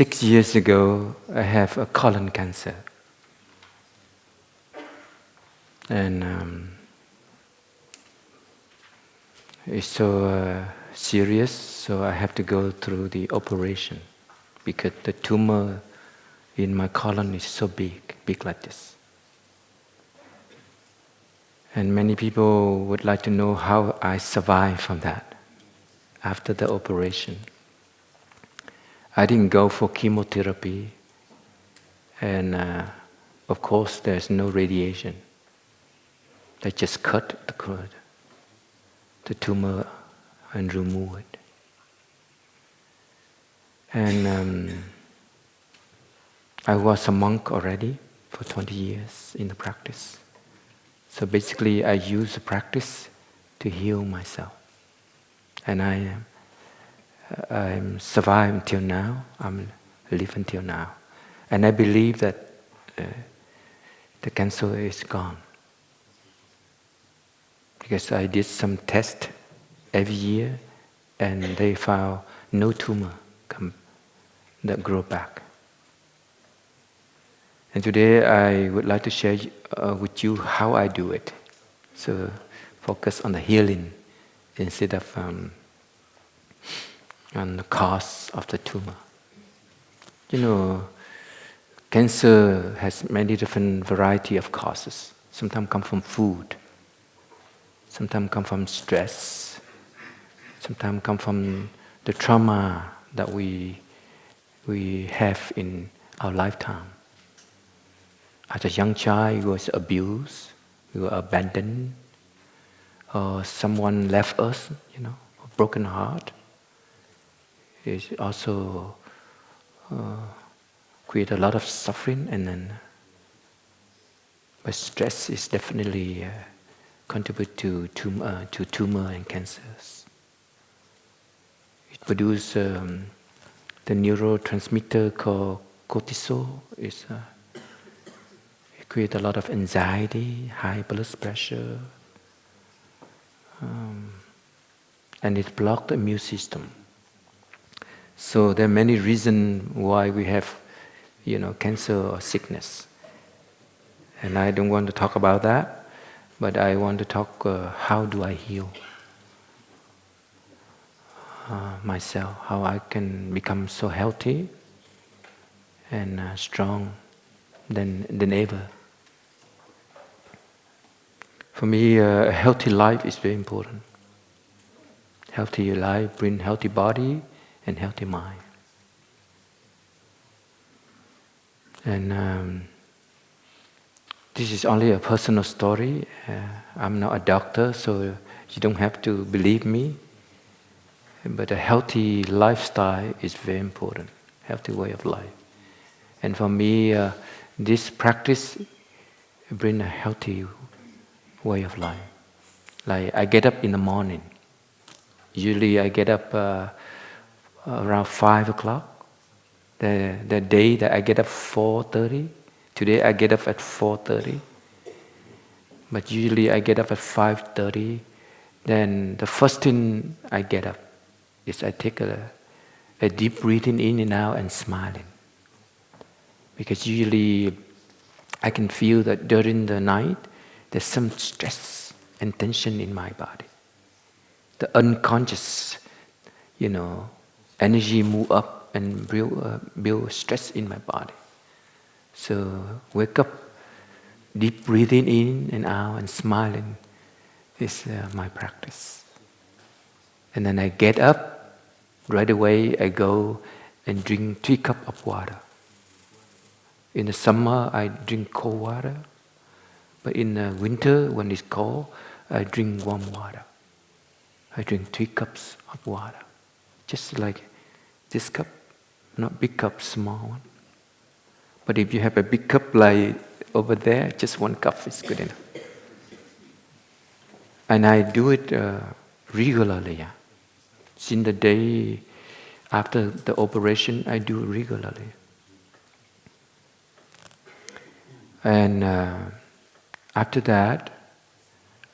6 years ago, I have a colon cancer. And it's so serious, so I have to go through the operation because the tumor in my colon is so big like this. And many people would like to know how I survived from that after the operation. I didn't go for chemotherapy, and of course there's no radiation. They just cut the tumor and remove it. And I was a monk already for 20 years in the practice. So basically I use the practice to heal myself. And I'm survived until now, I'm alive until now. And I believe that the cancer is gone. Because I did some tests every year and they found no tumor that grow back. And today I would like to share with you how I do it. So focus on the healing instead of on the cause of the tumor. You know, cancer has many different variety of causes. Sometimes come from food. Sometimes come from stress. Sometimes come from the trauma that we have in our lifetime. As a young child, we was abused, we were abandoned, or someone left us, a broken heart. It also create a lot of suffering, but stress is definitely contribute to tumor and cancers. It produces the neurotransmitter called cortisol. It creates a lot of anxiety, high blood pressure, and it blocks the immune system. So there are many reasons why we have, cancer or sickness. And I don't want to talk about that, but I want to talk how do I heal myself, how I can become so healthy and strong than ever. For me, a healthy life is very important. Healthy life brings healthy body and healthy mind. And this is only a personal story. I'm not a doctor, so you don't have to believe me. But a healthy lifestyle is very important. Healthy way of life. And for me, this practice brings a healthy way of life. Like I get up in the morning. Usually I get up around 5 o'clock. The day that I get up 4:30. Today I get up at 4:30. But usually I get up at 5:30. Then the first thing I get up is I take a deep breathing in and out and smiling. Because usually I can feel that during the night there's some stress and tension in my body. The unconscious, energy move up and build stress in my body. So wake up, deep breathing in and out and smiling is my practice. And then I get up, right away I go and drink 3 cups of water. In the summer I drink cold water, but in the winter when it's cold, I drink warm water. I drink 3 cups of water, just like this cup, not big cup, small one. But if you have a big cup like over there, just 1 cup is good enough. And I do it regularly. Since the day after the operation, I do it regularly. And after that,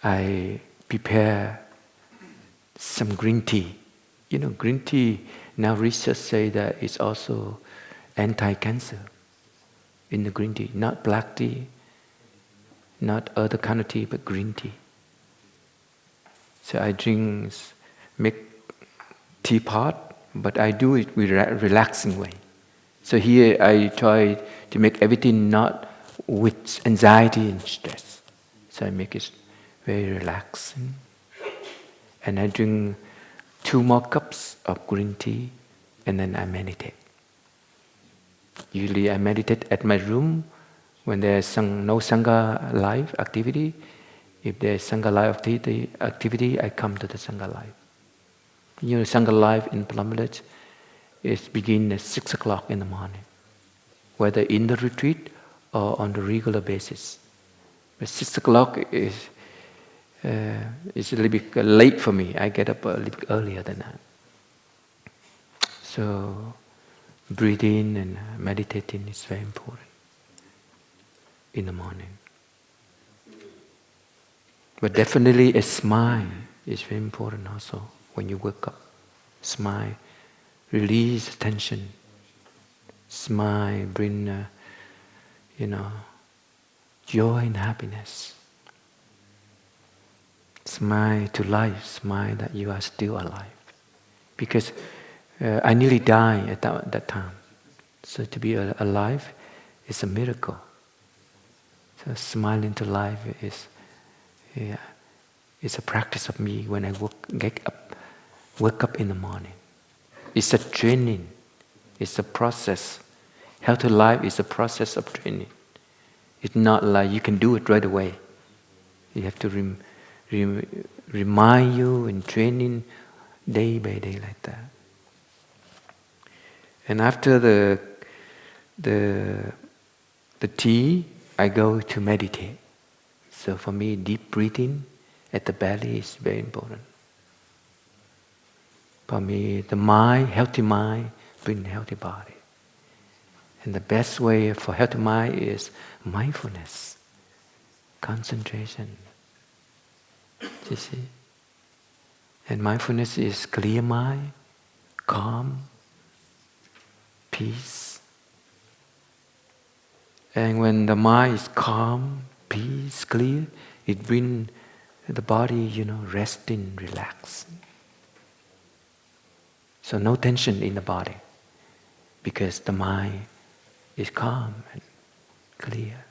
I prepare some green tea. Green tea, now research say that it's also anti-cancer in the green tea, not black tea, not other kind of tea, but green tea. So I make teapot, but I do it with a relaxing way. So here I try to make everything not with anxiety and stress. So I make it very relaxing. And I drink 2 more cups of green tea, and then I meditate. Usually I meditate at my room when there's no Sangha live activity. If there's Sangha live activity, I come to the Sangha live. You know, Sangha live in Plum Village is begin at 6 o'clock in the morning, whether in the retreat or on the regular basis. But 6 o'clock is a little bit late for me. I get up a little bit earlier than that. So breathing and meditating is very important in the morning. But definitely a smile is very important also when you wake up. Smile, release tension. Smile, bring joy and happiness. Smile to life, smile that you are still alive. Because I nearly died at that time. So to be alive is a miracle. So smiling to life is a practice of me when I wake up in the morning. It's a training. It's a process. Healthy life is a process of training. It's not like you can do it right away. You have to remind you and training day by day like that. And after the tea, I go to meditate. So for me, deep breathing at the belly is very important. For me, the mind, healthy mind, brings healthy body. And the best way for healthy mind is mindfulness, concentration. You see? And mindfulness is clear mind, calm, peace. And when the mind is calm, peace, clear, it brings the body, resting, relaxing. So no tension in the body because the mind is calm and clear.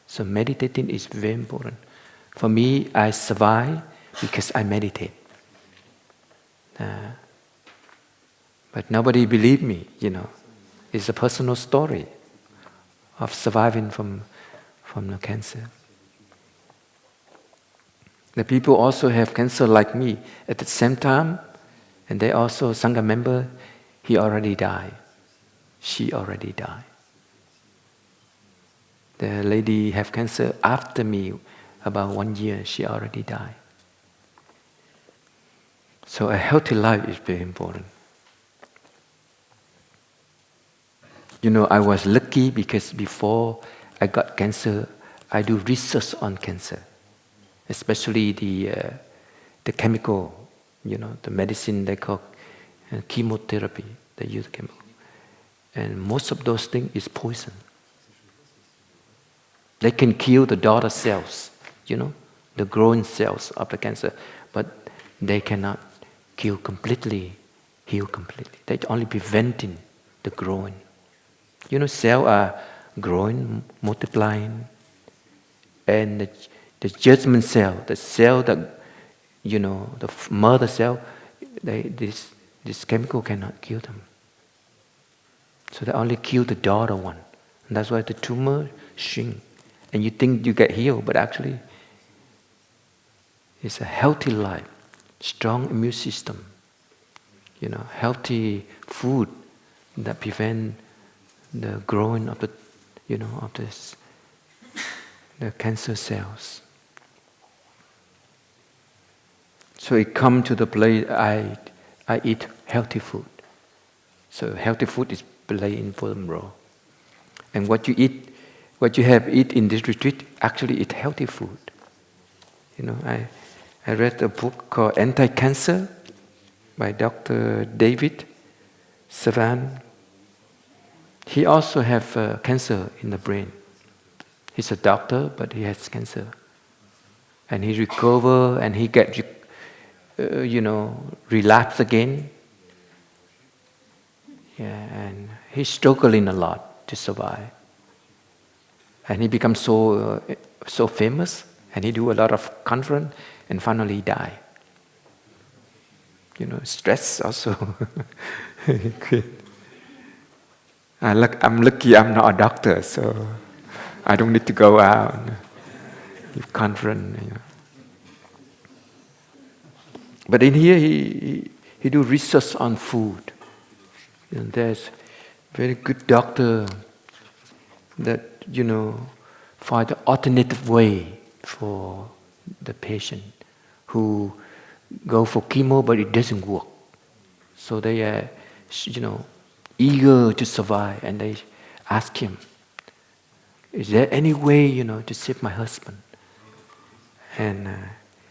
So meditating is very important. For me, I survive because I meditate. But nobody believes me, It's a personal story of surviving from the cancer. The people also have cancer like me at the same time, and they also, Sangha member, he already died. She already died. The lady have cancer after me, about 1 year, she already died. So a healthy life is very important. I was lucky because before I got cancer, I do research on cancer, especially the chemical, the medicine they call chemotherapy. They use chemical, and most of those things is poison. They can kill the daughter cells, the growing cells of the cancer, but they cannot heal completely. They're only preventing the growing. Cells are growing, multiplying, and the judgment cell, the cell that, the mother cell, this chemical cannot kill them. So they only kill the daughter one. And that's why the tumor shrink. And you think you get healed, but actually it's a healthy life, strong immune system, healthy food that prevent the growing of the cancer cells. So it come to the place I eat healthy food. So healthy food is play important role. And what you have eat in this retreat, actually it's healthy food. I read a book called Anti-Cancer by Dr. David Savan. He also have cancer in the brain. He's a doctor, but he has cancer. And he recover and he get, relapse again. Yeah, and he's struggling a lot to survive. And he becomes so famous, and he do a lot of conference, and finally he die. Stress also. I'm lucky I'm not a doctor, so I don't need to go out and give conference. But in here, he do research on food. And there's very good doctor that, find the alternative way for the patient who go for chemo, but it doesn't work. So they are, eager to survive, and they ask him, is there any way, to save my husband? And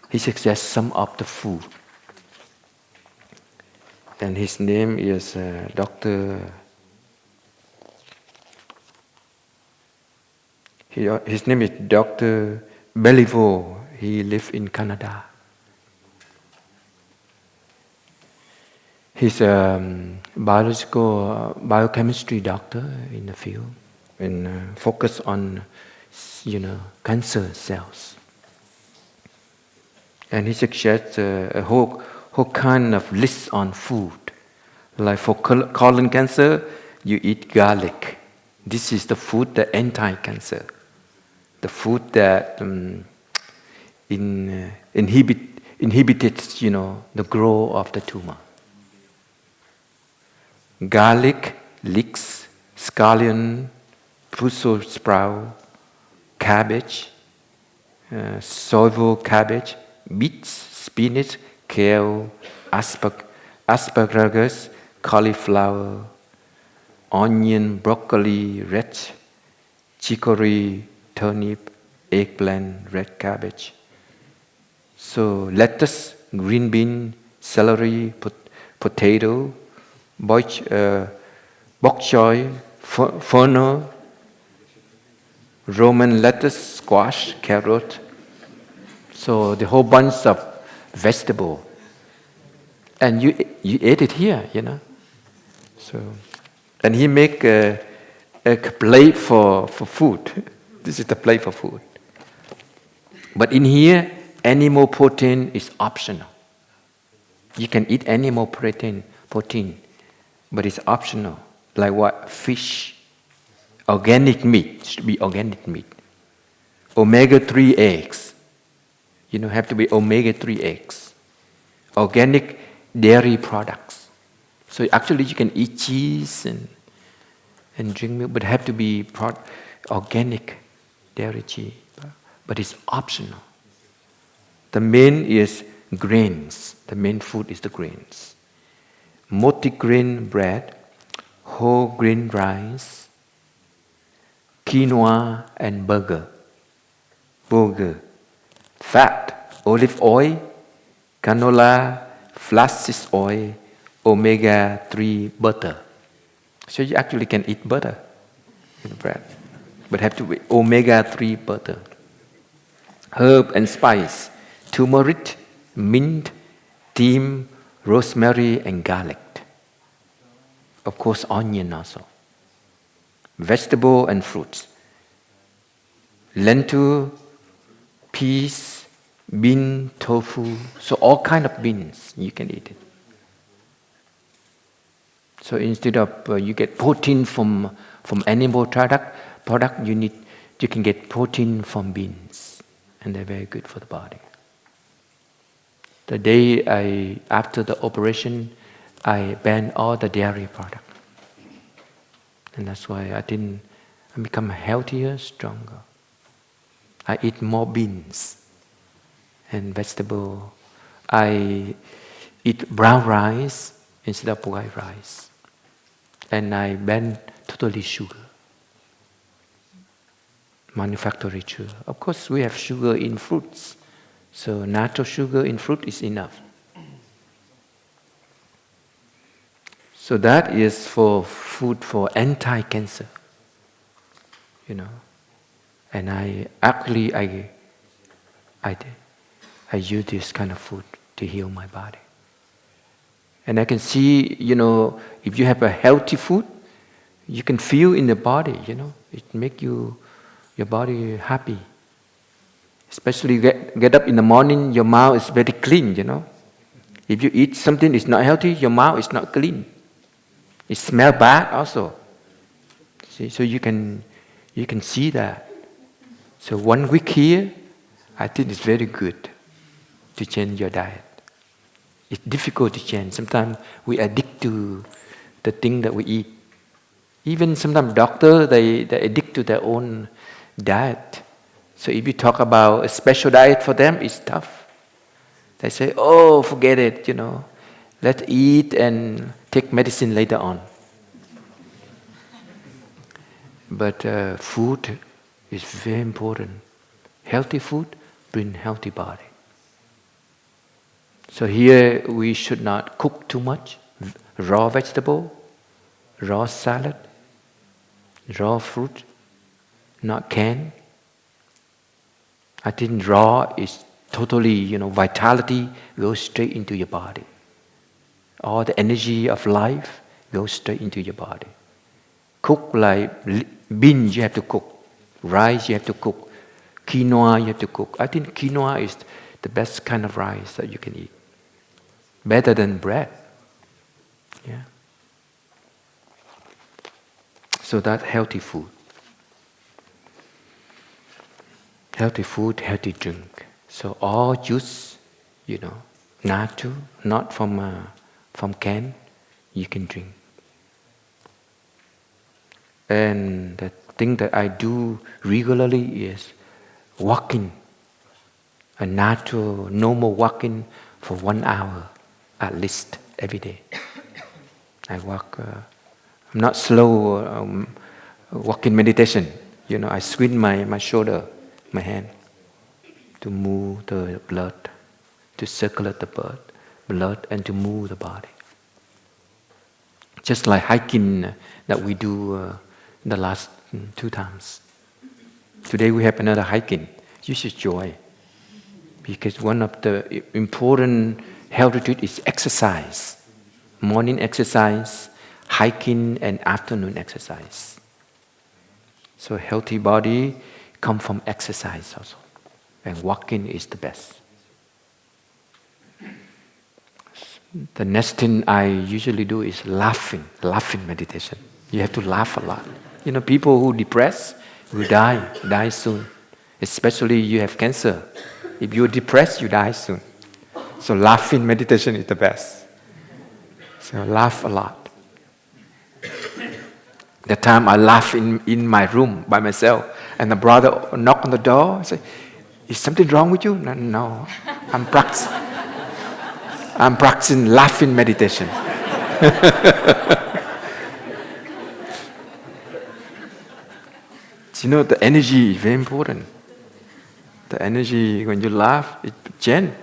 he suggests some of the food. And his name is Dr. His name is Dr. Beliveau. He lives in Canada. He's a biochemistry doctor in the field and focus on, cancer cells. And he suggests a whole kind of list on food. Like for colon cancer, you eat garlic. This is the food that anti-cancer. The food that inhibited, the growth of the tumor. Garlic, leeks, scallion, Brussels sprout, cabbage, soybean cabbage, beets, spinach, kale, asparagus, cauliflower, onion, broccoli, red chicory, turnip, eggplant, red cabbage. So lettuce, green bean, celery, potato, bok choy, fennel, Roman lettuce, squash, carrot. So the whole bunch of vegetable. And you ate it here, So, and he make a plate for food. This is the plate for food. But in here, animal protein is optional. You can eat animal protein, but it's optional. Like what? Fish. Organic meat should be organic meat. Omega-3 eggs. Have to be omega-3 eggs. Organic dairy products. So actually you can eat cheese and drink milk, but have to be organic dairy cheese. But it's optional. The main is grains. The main food is the grains. Multigrain bread, whole grain rice, quinoa and burger, fat, olive oil, canola, flaxseed oil, omega-3 butter. So you actually can eat butter in bread, but have to be omega-3 butter. Herb and spice, turmeric, mint, thyme, rosemary and garlic. Of course, onion also. Vegetable and fruits. Lentil, peas, bean, tofu. So all kind of beans, you can eat it. So instead of you get protein from animal product, you can get protein from beans, and they're very good for the body. The day after the operation, I banned all the dairy product. And that's why I become healthier, stronger. I eat more beans and vegetable. I eat brown rice instead of white rice. And I ban totally sugar. Manufactured sugar. Of course, we have sugar in fruits. So natural sugar in fruit is enough. So that is for food for anti-cancer, And I use this kind of food to heal my body. And I can see, if you have a healthy food, you can feel in the body, it make your body happy. Especially get up in the morning, your mouth is very clean, If you eat something that's not healthy, your mouth is not clean. It smells bad also. See, so you can see that. So 1 week here, I think it's very good to change your diet. It's difficult to change. Sometimes we addict to the thing that we eat. Even sometimes doctors, they addict to their own diet. So if you talk about a special diet for them, it's tough. They say, oh, forget it, Let's eat and take medicine later on. But food is very important. Healthy food brings healthy body. So here we should not cook too much. Raw vegetable, raw salad, raw fruit, not canned. I think raw is totally, vitality goes straight into your body. All the energy of life goes straight into your body. Cook like beans, you have to cook. Rice, you have to cook. Quinoa, you have to cook. I think quinoa is the best kind of rice that you can eat. Better than bread. Yeah. So that's healthy food. Healthy food, healthy drink. So all juice, natural, not from can, you can drink. And the thing that I do regularly is walking. A natural, normal walking for 1 hour at least every day. I walk. I'm not slow walking meditation. I swing my shoulder, my hand, to move the blood, to circulate the blood, and to move the body. Just like hiking that we do the last 2 times. Today we have another hiking. You should join. Because one of the important health retreat is exercise. Morning exercise, hiking, and afternoon exercise. So healthy body comes from exercise also. And walking is the best. The next thing I usually do is laughing meditation. You have to laugh a lot. People who depressed will die soon. Especially you have cancer. If you're depressed, you die soon. So laughing meditation is the best. So laugh a lot. The time I laugh in my room by myself, and the brother knock on the door and say, "Is something wrong with you?" No, I'm practicing laughing meditation. The energy is very important. The energy when you laugh, it changes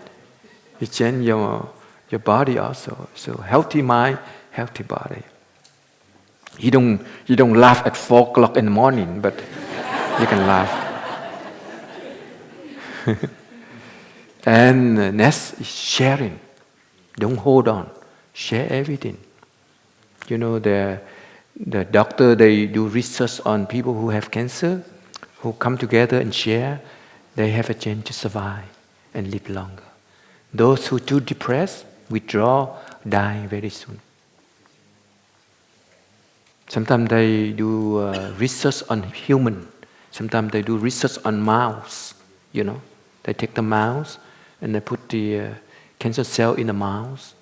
your body also. So healthy mind, healthy body. You don't laugh at 4 o'clock in the morning, but you can laugh. And next is sharing. Don't hold on. Share everything. The doctor, they do research on people who have cancer, who come together and share. They have a chance to survive and live longer. Those who are too depressed, withdraw, die very soon. Sometimes they do research on human. Sometimes they do research on mouse. They take the mouse and they put the cancer cell in the mouse.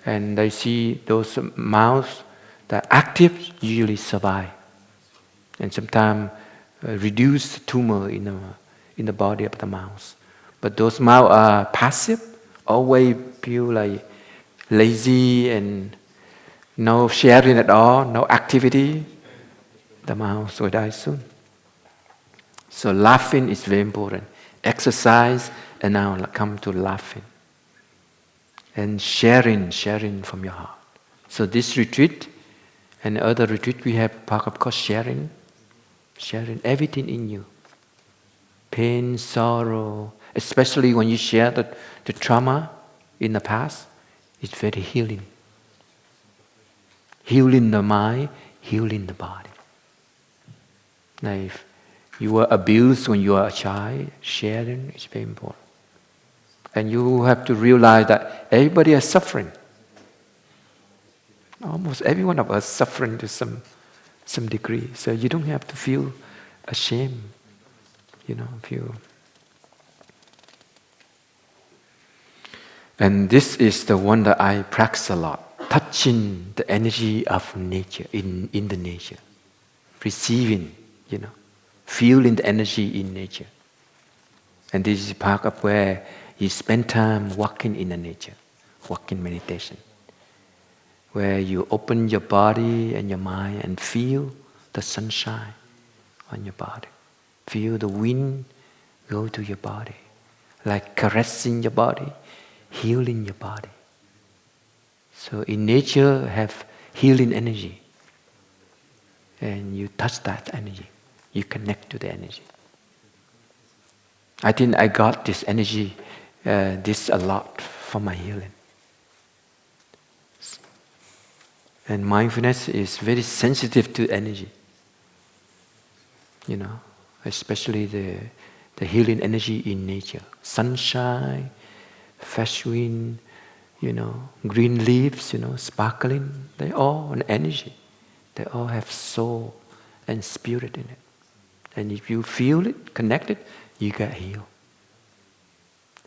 And they see those mouse that are active usually survive. And sometimes reduce the tumor in the body of the mouse. But those mouse are passive, always feel like lazy and no sharing at all, no activity. The mouse will die soon. So laughing is very important. Exercise, and now come to laughing. And sharing from your heart. So this retreat and other retreat, we have part of called sharing everything in you. Pain, sorrow, especially when you share the trauma in the past, it's very healing. Healing the mind, healing the body. Now if you were abused when you were a child, sharing is very important. And you have to realize that everybody is suffering. Almost every one of us suffering to some degree. So you don't have to feel ashamed, feel. And this is the one that I practice a lot. Touching the energy of nature in Indonesia. Receiving, feeling the energy in nature. And this is part of where you spend time walking in the nature, walking meditation. Where you open your body and your mind and feel the sunshine on your body. Feel the wind go to your body. Like caressing your body, healing your body. So in nature have healing energy. And you touch that energy. You connect to the energy. I think I got this energy, this a lot for my healing. And mindfulness is very sensitive to energy. Especially the healing energy in nature. Sunshine, fresh wind, green leaves, sparkling. They all an energy. They all have soul and spirit in it. And if you feel it, connect it, you get healed.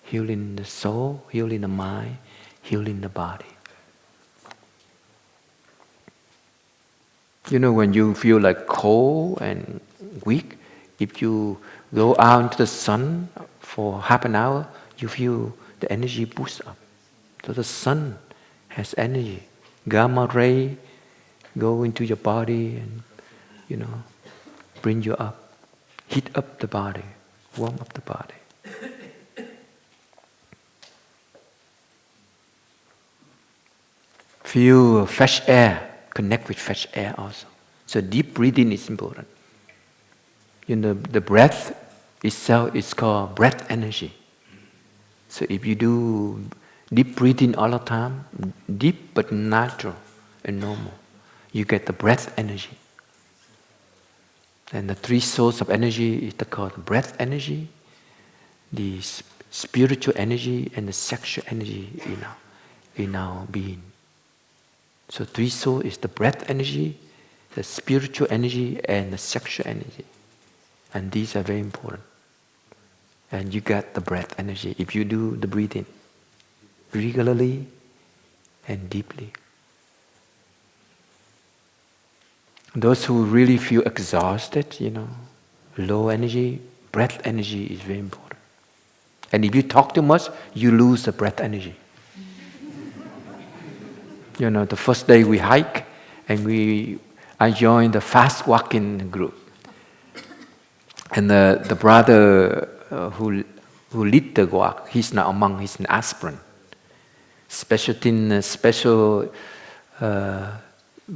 Healing the soul, healing the mind, healing the body. When you feel like cold and weak, if you go out into the sun for half an hour, you feel the energy boost up. So the sun has energy. Gamma ray go into your body and, bring you up. Heat up the body, warm up the body. Feel fresh air. Connect with fresh air also. So deep breathing is important. The breath itself is called breath energy. So if you do deep breathing all the time, deep but natural and normal, you get the breath energy. And the three sources of energy is called breath energy, the spiritual energy, and the sexual energy in our being. So three souls is the breath energy, the spiritual energy, and the sexual energy. And these are very important. And you get the breath energy if you do the breathing regularly and deeply. Those who really feel exhausted, low energy, breath energy is very important. And if you talk too much, you lose the breath energy. The first day we hike, and I joined the fast walking group. And the brother who lead the walk, he's not among, he's an aspirin.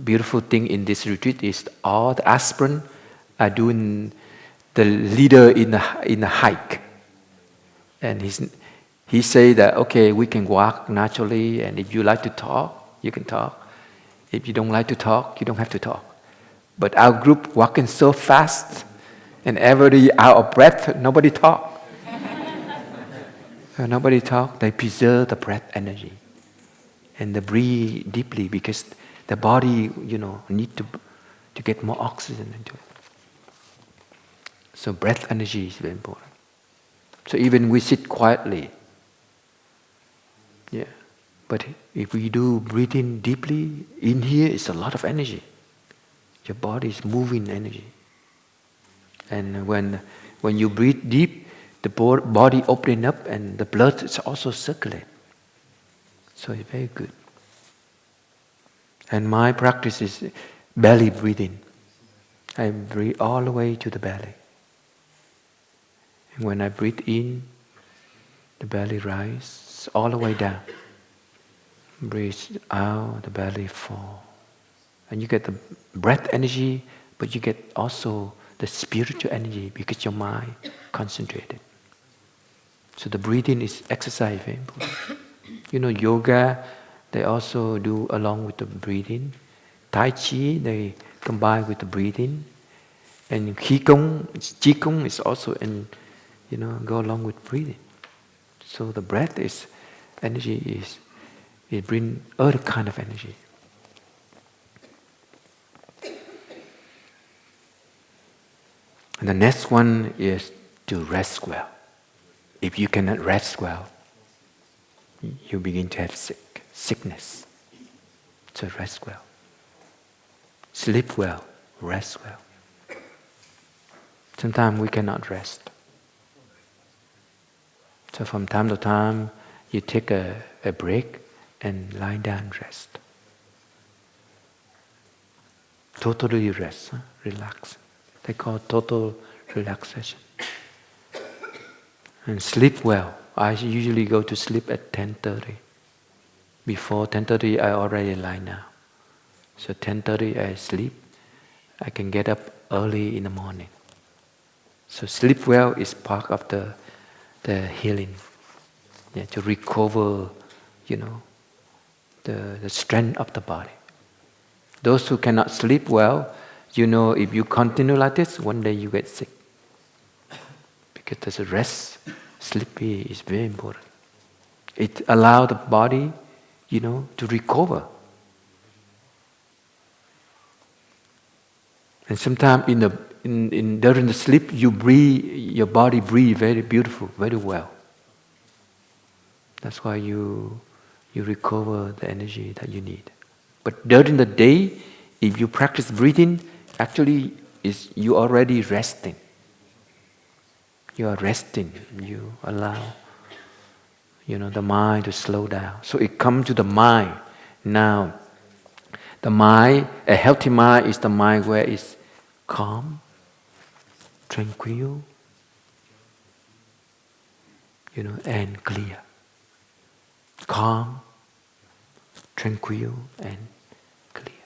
Beautiful thing in this retreat is all the aspirin are doing the leader in the hike. And he say that, okay, we can walk naturally, and if you like to talk, you can talk. If you don't like to talk, you don't have to talk. But our group walking so fast, and everybody out of breath, nobody talk. Nobody talk, they preserve the breath energy. And they breathe deeply because the body, need to get more oxygen into it. So breath energy is very important. So even we sit quietly, but if we do breathing deeply, in here is a lot of energy. Your body is moving energy. And when you breathe deep, the body opening up and the blood is also circulate. So it's very good. And my practice is belly breathing. I breathe all the way to the belly. And when I breathe in, the belly rises all the way down. Breathe out, the belly fall. And you get the breath energy, but you get also the spiritual energy because your mind concentrated. So the breathing is exercise very important. Yoga, they also do along with the breathing. Tai Chi, they combine with the breathing. And Qigong is also go along with breathing. So the breath is energy it brings other kind of energy. And the next one is to rest well. If you cannot rest well, you begin to have sickness. So rest well. Sleep well, rest well. Sometimes we cannot rest. So from time to time, you take a break and lie down, rest. Totally rest, relax. They call total relaxation. And sleep well. I usually go to sleep at 10:30. Before 10:30, I already lie down. So 10:30, I sleep. I can get up early in the morning. So sleep well is part of the healing. To recover, the strength of the body. Those who cannot sleep well, if you continue like this, one day you get sick. Because there's a rest, sleepy is very important. It allows the body, to recover. And sometimes during the sleep, your body breathe very beautiful, very well. That's why you recover the energy that you need. But during the day, if you practice breathing, actually you already resting. You are resting. You allow, the mind to slow down. So it comes to the mind. Now, the mind, a healthy mind is the mind where it's calm, tranquil, and clear. Calm, tranquil, and clear.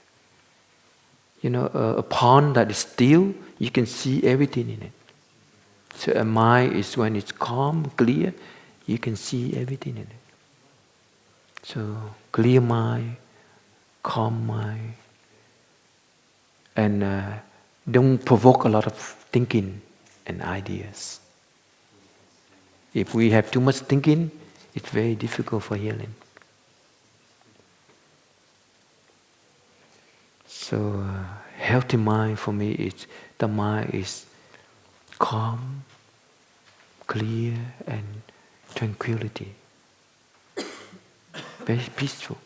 A pond that is still, you can see everything in it. So a mind is when it's calm, clear, you can see everything in it. So clear mind, calm mind, and don't provoke a lot of thinking and ideas. If we have too much thinking, it's very difficult for healing. So healthy mind for me is the mind is calm, clear, and tranquility. Very peaceful.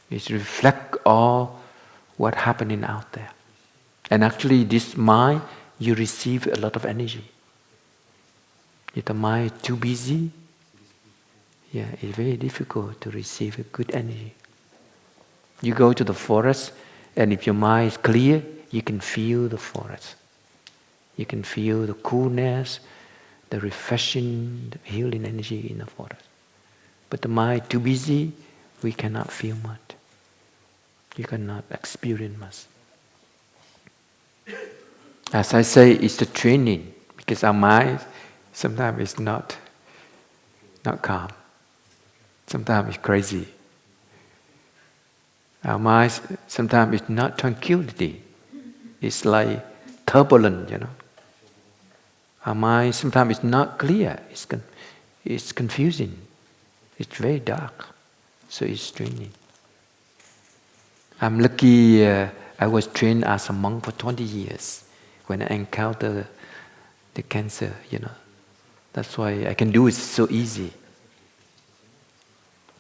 It reflects all what happening out there. And actually this mind, you receive a lot of energy. If the mind is too busy, it's very difficult to receive a good energy. You go to the forest, and if your mind is clear, you can feel the forest. You can feel the coolness, the refreshing, the healing energy in the forest. But the mind is too busy, we cannot feel much. You cannot experience much. As I say, it's the training, because our mind sometimes is not calm. Sometimes it's crazy. Our mind sometimes is not tranquility. It's like turbulent, Our mind sometimes is not clear. It's confusing. It's very dark. So it's training. I'm lucky I was trained as a monk for 20 years when I encountered the cancer, That's why I can do it so easy.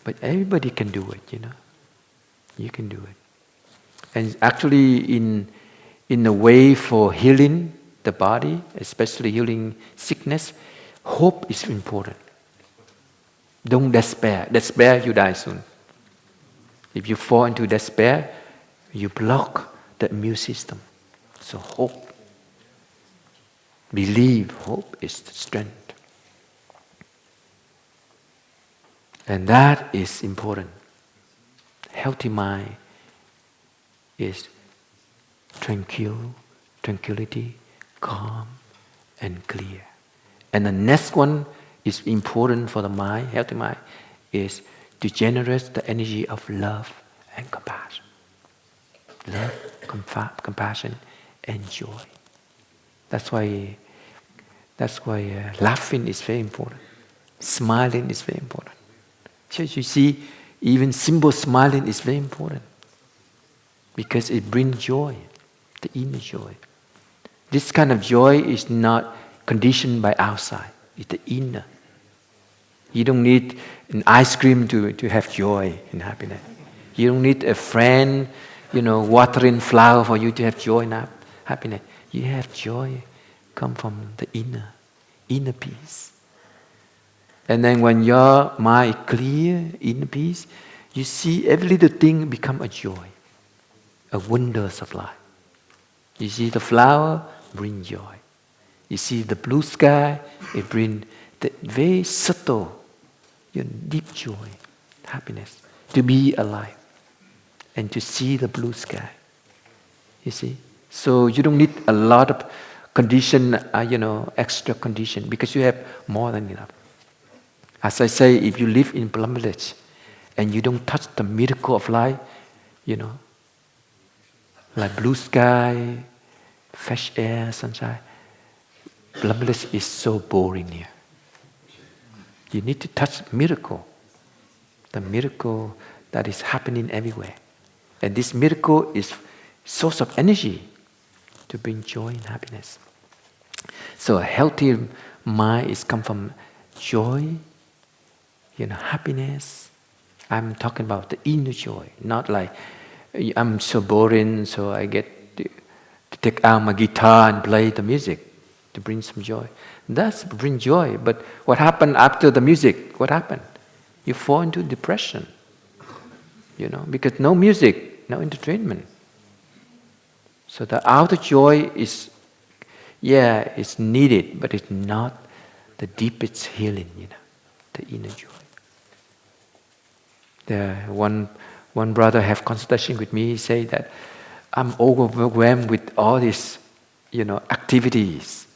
But everybody can do it, You can do it. And actually in a way for healing the body, especially healing sickness, hope is important. Don't despair. Despair, you die soon. If you fall into despair, you block the immune system. So hope. Believe, hope is the strength. And that is important. Healthy mind is tranquility, calm, and clear. And the next one is important for the mind, healthy mind, is to generate the energy of love and compassion. Love, compassion, and joy. That's why laughing is very important. Smiling is very important. So you see, even simple smiling is very important because it brings joy, the inner joy. This kind of joy is not conditioned by outside. It's the inner. You don't need an ice cream to have joy and happiness. You don't need a friend, watering flower for you to have joy and happiness. You have joy come from the inner peace. And then when your mind is clear, inner peace, you see every little thing become a joy, a wonders of life. You see the flower, bring joy. You see the blue sky, it brings the very subtle, deep joy, happiness, to be alive and to see the blue sky. You see? So you don't need a lot of condition, extra condition, because you have more than enough. As I say, if you live in Plum village and you don't touch the miracle of life, like blue sky, fresh air, sunshine, Plum village is so boring here. You need to touch miracle, the miracle that is happening everywhere. And this miracle is source of energy to bring joy and happiness. So a healthy mind is come from joy, happiness. I'm talking about the inner joy, not like I'm so boring, so I get to take out my guitar and play the music to bring some joy. That's bring joy, but what happened after the music? What happened? You fall into depression, because no music, no entertainment. So the outer joy is needed, but it's not the deepest healing, the inner joy. One brother have consultation with me. He say that I'm overwhelmed with all these, activities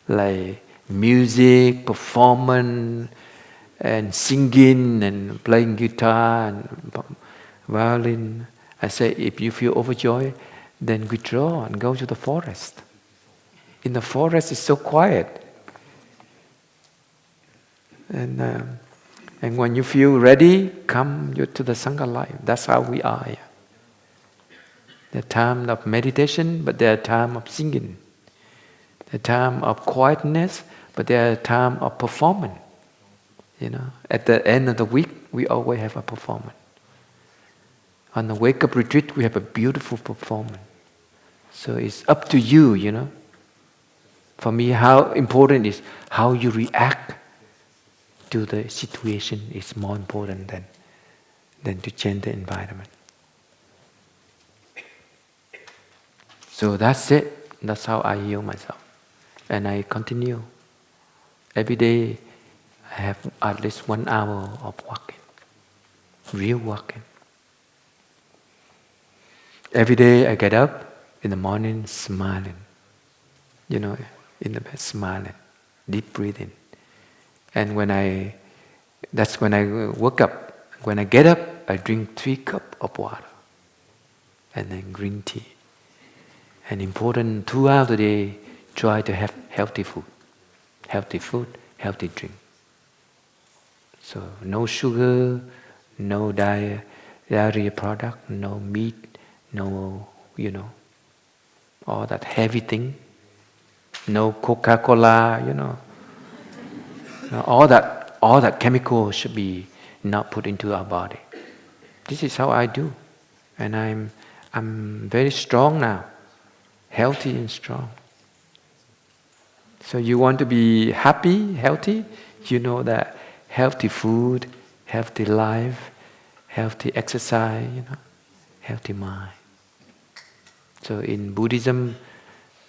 like music, performance, and singing and playing guitar and violin. I say, if you feel overjoyed, then withdraw and go to the forest. In the forest, it's so quiet. And when you feel ready, come to the Sangha life. That's how we are here. There are times of meditation, but there are times of singing. There are times of quietness, but there are times of performance. At the end of the week, we always have a performance. On the wake-up retreat, we have a beautiful performance. So it's up to you, For me, how important is how you react to the situation is more important than to change the environment. So that's it. That's how I heal myself. And I continue. Every day, I have at least 1 hour of walking. Real walking. Every day I get up in the morning smiling. In the bed smiling. Deep breathing. And that's when I wake up. When I get up, I drink 3 cups of water. And then green tea. And important, throughout the day, try to have healthy food. Healthy food, healthy drink. So no sugar, no dairy product, no meat, no, all that heavy thing. No Coca-Cola, all that chemical should be not put into our body. This is how I do. And I'm very strong now. Healthy and strong. So you want to be happy, healthy? You know that healthy food, healthy life, healthy exercise, healthy mind. So in Buddhism,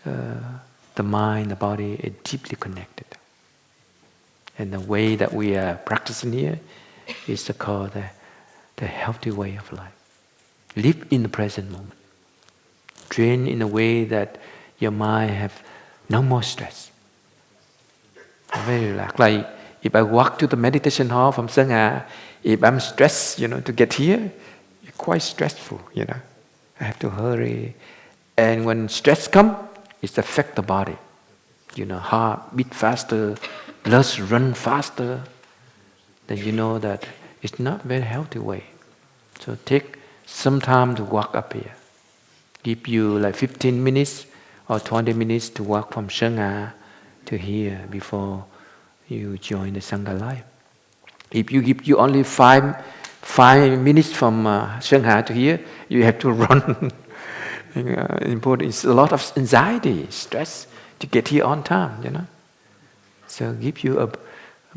the mind, the body is deeply connected. And the way that we are practicing here, is called the healthy way of life. Live in the present moment. Train in a way that your mind have no more stress. Very relaxed. Like if I walk to the meditation hall from Sangha, if I'm stressed, to get here, it's quite stressful, I have to hurry. And when stress comes, it affects the body. Heart beat faster, blood run faster. Then you know that it's not very healthy way. So take some time to walk up here. Give you like 15 minutes or 20 minutes to walk from Sangha to here before you join the Sangha life. If you give you only 5 minutes from Sangha to here, you have to run. Important. It's a lot of anxiety, stress to get here on time, So give you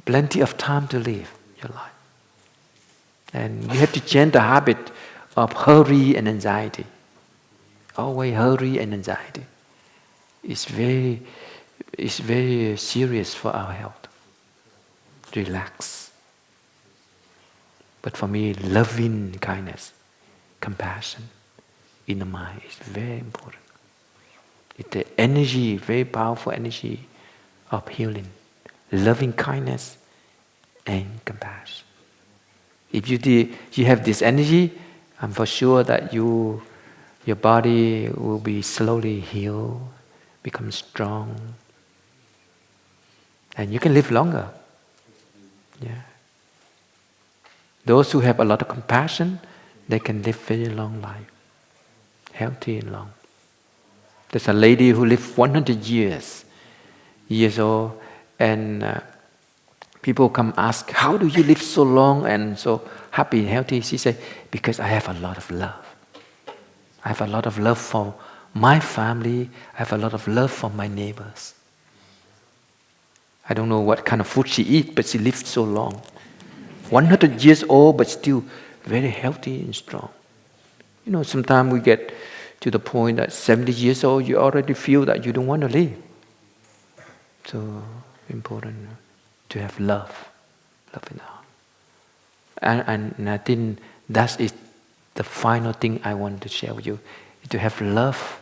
plenty of time to live your life. And you have to change the habit of hurry and anxiety. Always hurry and anxiety. It's very serious for our health. Relax. But for me, loving kindness, compassion in the mind is very important. It's the energy, very powerful energy of healing. Loving kindness and compassion. If you have this energy, I'm for sure that your body will be slowly healed, become strong, and you can live longer. Yeah. Those who have a lot of compassion, they can live very long life, healthy and long. There's a lady who lived 100 years old, and people come ask, how do you live so long and so happy and healthy? She said, because I have a lot of love. I have a lot of love for my family. I have a lot of love for my neighbors. I don't know what kind of food she eats, but she lived so long. 100 years old, but still very healthy and strong. Sometimes we get to the point that 70 years old, you already feel that you don't want to live. So important to have love in the heart. And I think that is the final thing I want to share with you, is to have love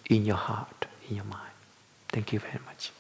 in your heart, in your mind. Thank you very much.